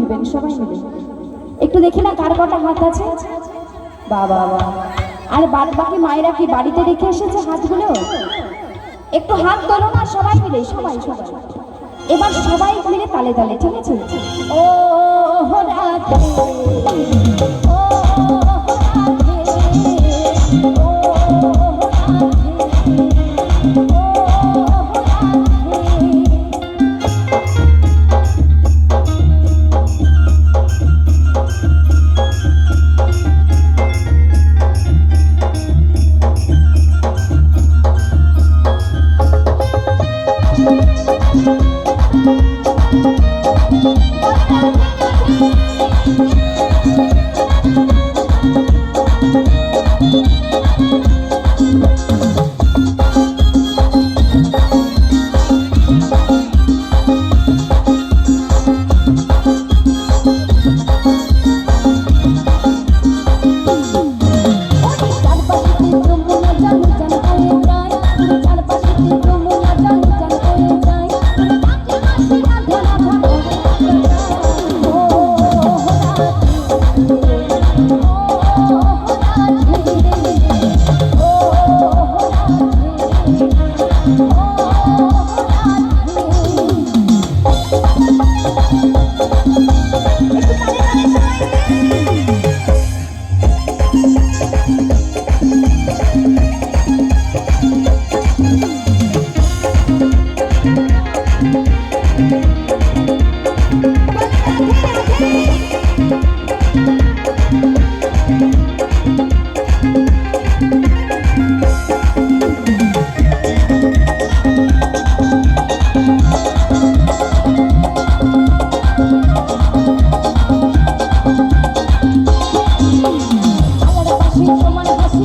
মিলবেন সবাই মিলে। একটু দেখি না কার কটা হাত আছে। বাবা বাবা, আর বাদ বাকি মায়েরা কি বাড়িতে রেখে এসেছে হাতগুলো? একটু হাত তোলো না সবাই মিলে, সবাই সবাই। এবার সবাই মিলে তালে তালে, ঠিক আছে? ও রাধে, ও সমান হাসি